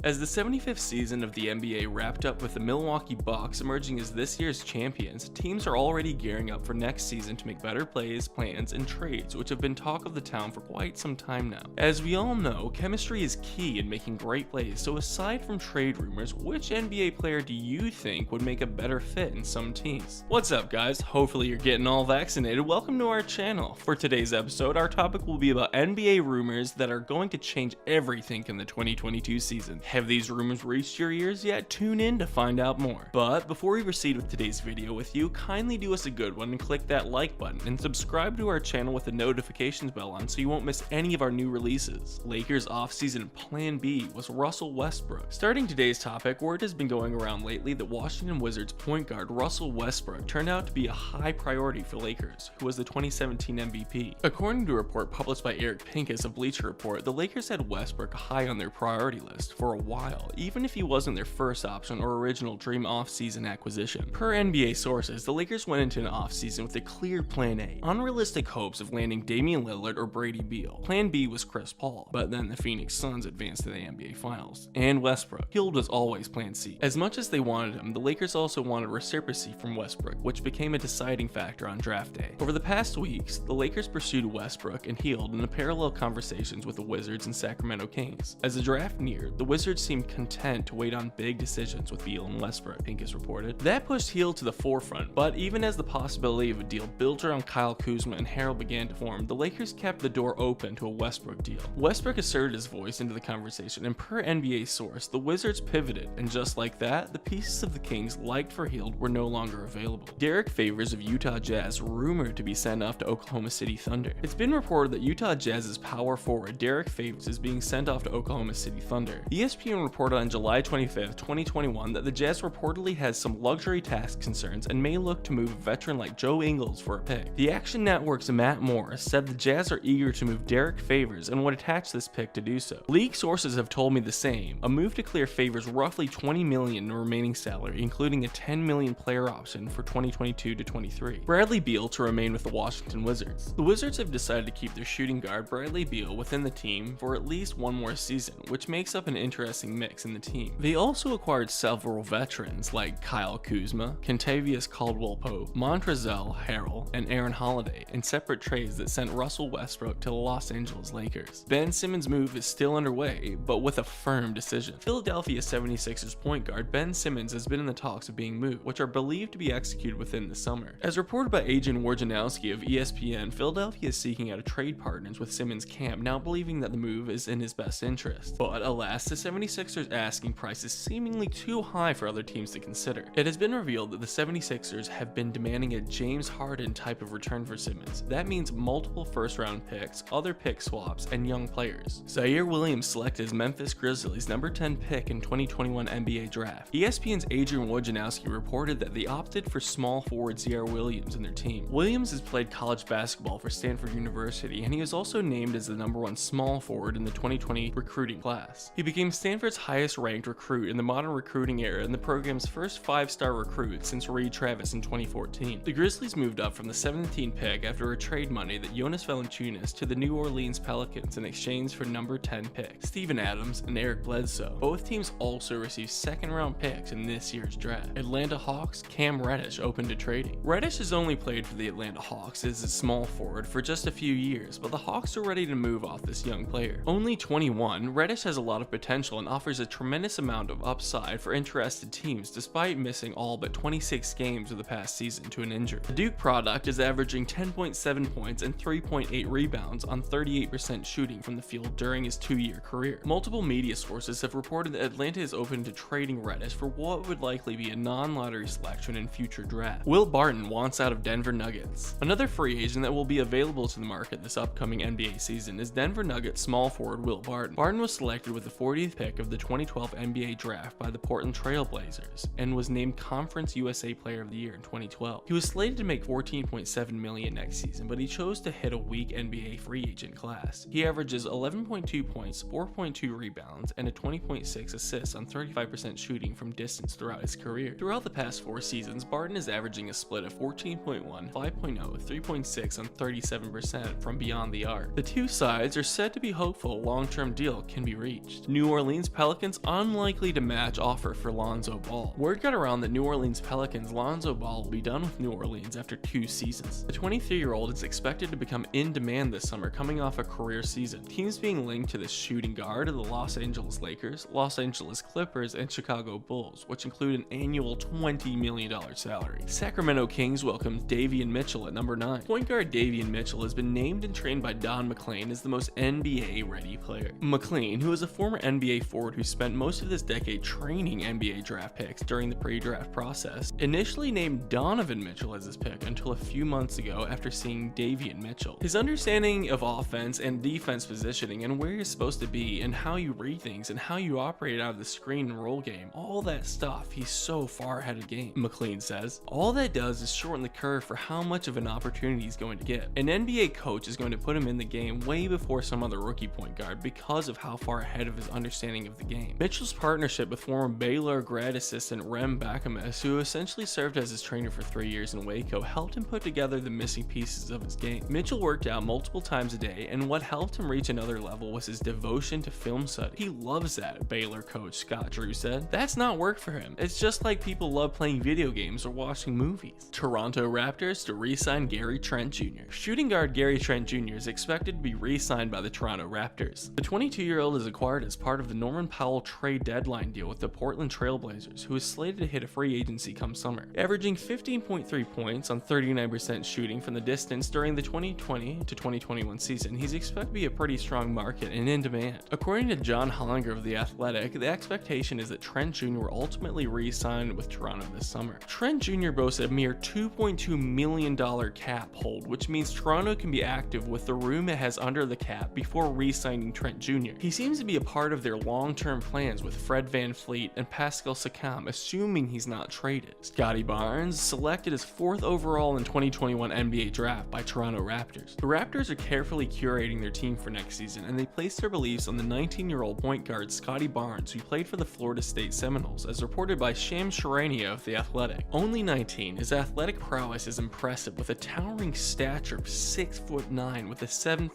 As the 75th season of the NBA wrapped up with the Milwaukee Bucks emerging as this year's champions, teams are already gearing up for next season to make better plays, plans, and trades, which have been talk of the town for quite some time now. As we all know, chemistry is key in making great plays, so aside from trade rumors, which NBA player do you think would make a better fit in some teams? What's up, guys? Hopefully you're getting all vaccinated. Welcome to our channel. For today's episode, our topic will be about NBA rumors that are going to change everything in the 2022 season. Have these rumors reached your ears yet? Tune in to find out more. But before we proceed with today's video with you, kindly do us a good one and click that like button and subscribe to our channel with the notifications bell on so you won't miss any of our new releases. Lakers offseason plan B was Russell Westbrook. Starting today's topic, word has been going around lately that Washington Wizards point guard Russell Westbrook turned out to be a high priority for Lakers, who was the 2017 MVP. According to a report published by Eric Pincus of Bleacher Report, the Lakers had Westbrook high on their priority list for a while, even if he wasn't their first option or original dream off-season acquisition. Per NBA sources, the Lakers went into an off-season with a clear plan A, unrealistic hopes of landing Damian Lillard or Brady Beal. Plan B was Chris Paul, but then the Phoenix Suns advanced to the NBA Finals. And Westbrook. Hield was always plan C. As much as they wanted him, the Lakers also wanted reciprocity from Westbrook, which became a deciding factor on draft day. Over the past weeks, the Lakers pursued Westbrook and Hield in the parallel conversations with the Wizards and Sacramento Kings. As the draft neared, the Wizards seemed content to wait on big decisions with Beal and Westbrook, Pincus reported. That pushed Hield to the forefront, but even as the possibility of a deal built around Kyle Kuzma and Harrell began to form, the Lakers kept the door open to a Westbrook deal. Westbrook asserted his voice into the conversation, and per NBA source, the Wizards pivoted, and just like that, the pieces of the Kings liked for Hield were no longer available. Derek Favors of Utah Jazz rumored to be sent off to Oklahoma City Thunder. It's been reported that Utah Jazz's power forward Derek Favors is being sent off to Oklahoma City Thunder. ESPN reported on July 25, 2021 that the Jazz reportedly has some luxury tax concerns and may look to move a veteran like Joe Ingles for a pick. The Action Network's Matt Morris said the Jazz are eager to move Derek Favors and would attach this pick to do so. League sources have told me the same, a move to clear Favors roughly $20 million in remaining salary, including a $10 million player option for 2022 to 23. Bradley Beal to remain with the Washington Wizards. The Wizards have decided to keep their shooting guard Bradley Beal within the team for at least one more season, which makes up an interesting mix in the team. They also acquired several veterans like Kyle Kuzma, Kentavious Caldwell-Pope, Montrezl Harrell, and Aaron Holiday in separate trades that sent Russell Westbrook to the Los Angeles Lakers. Ben Simmons' move is still underway, but with a firm decision. Philadelphia 76ers point guard Ben Simmons has been in the talks of being moved, which are believed to be executed within the summer. As reported by Adrian Wojnarowski of ESPN, Philadelphia is seeking out trade partners with Simmons' camp, now believing that the move is in his best interest. But alas, the 76ers asking price is seemingly too high for other teams to consider. It has been revealed that the 76ers have been demanding a James Harden type of return for Simmons. That means multiple first-round picks, other pick swaps, and young players. Zaire Williams selected as Memphis Grizzlies' number 10 pick in 2021 NBA draft. ESPN's Adrian Wojnarowski reported that they opted for small forward Zaire Williams in their team. Williams has played college basketball for Stanford University, and he was also named as the number 1 small forward in the 2020 recruiting class. He became Stanford's highest ranked recruit in the modern recruiting era and the program's first 5-star recruit since Reed Travis in 2014. The Grizzlies moved up from the 17th pick after a trade money that Jonas Valanciunas to the New Orleans Pelicans in exchange for number 10 picks, Steven Adams and Eric Bledsoe. Both teams also received second-round picks in this year's draft. Atlanta Hawks Cam Reddish open to trading. Reddish has only played for the Atlanta Hawks as a small forward for just a few years, but the Hawks are ready to move off this young player. Only 21, Reddish has a lot of potential and offers a tremendous amount of upside for interested teams despite missing all but 26 games of the past season to an injury. The Duke product is averaging 10.7 points and 3.8 rebounds on 38% shooting from the field during his 2-year career. Multiple media sources have reported that Atlanta is open to trading Reddish for what would likely be a non-lottery selection in future drafts. Will Barton wants out of Denver Nuggets. Another free agent that will be available to the market this upcoming NBA season is Denver Nuggets small forward Will Barton. Barton was selected with the 40th pick of the 2012 NBA draft by the Portland Trail Blazers and was named Conference USA Player of the Year in 2012. He was slated to make $14.7 million next season, but he chose to hit a weak NBA free agent class. He averages 11.2 points, 4.2 rebounds, and a 20.6 assists on 35% shooting from distance throughout his career. Throughout the past 4 seasons, Barton is averaging a split of 14.1, 5.0, 3.6 on 37% from beyond the arc. The two sides are said to be hopeful a long-term deal can be reached. New Orleans Orleans Pelicans unlikely to match offer for Lonzo Ball. Word got around that New Orleans Pelicans Lonzo Ball will be done with New Orleans after 2 seasons. The 23-year-old is expected to become in demand this summer coming off a career season. Teams being linked to this shooting guard are the Los Angeles Lakers, Los Angeles Clippers, and Chicago Bulls, which include an annual $20 million salary. Sacramento Kings welcomed Davion Mitchell at number 9. Point guard Davion Mitchell has been named and trained by Don McClain as the most NBA-ready player. McClain, who is a former NBA forward who spent most of this decade training NBA draft picks during the pre-draft process, initially named Donovan Mitchell as his pick until a few months ago after seeing Davion Mitchell. His understanding of offense and defense positioning and where you're supposed to be and how you read things and how you operate out of the screen and roll game, all that stuff, he's so far ahead of game, McClain says. All that does is shorten the curve for how much of an opportunity he's going to get. An NBA coach is going to put him in the game way before some other rookie point guard because of how far ahead of his understanding of the game. Mitchell's partnership with former Baylor grad assistant Rem Bakames, who essentially served as his trainer for 3 years in Waco, helped him put together the missing pieces of his game. Mitchell worked out multiple times a day, and what helped him reach another level was his devotion to film study. He loves that, Baylor coach Scott Drew said. That's not work for him. It's just like people love playing video games or watching movies. Toronto Raptors to re-sign Gary Trent Jr. Shooting guard Gary Trent Jr. is expected to be re-signed by the Toronto Raptors. The 22-year-old is acquired as part of the Norman Powell trade deadline deal with the Portland Trail Blazers, who is slated to hit a free agency come summer. Averaging 15.3 points on 39% shooting from the distance during the 2020 to 2021 season, he's expected to be a pretty strong market and in demand. According to John Hollinger of The Athletic, the expectation is that Trent Jr. will ultimately re-sign with Toronto this summer. Trent Jr. boasts a mere $2.2 million cap hold, which means Toronto can be active with the room it has under the cap before re-signing Trent Jr. He seems to be a part of their long-term plans with Fred VanVleet and Pascal Siakam, assuming he's not traded. Scottie Barnes selected as 4th overall in 2021 NBA draft by Toronto Raptors. The Raptors are carefully curating their team for next season, and they place their beliefs on the 19-year-old point guard Scottie Barnes, who played for the Florida State Seminoles, as reported by Shams Charania of The Athletic. Only 19, his athletic prowess is impressive with a towering stature of 6'9" with a 7'3"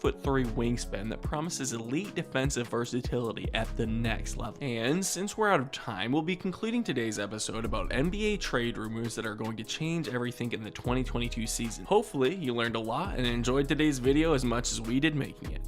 wingspan that promises elite defensive versatility at the next level. And since we're out of time, we'll be concluding today's episode about NBA trade rumors that are going to change everything in the 2022 season. Hopefully, you learned a lot and enjoyed today's video as much as we did making it.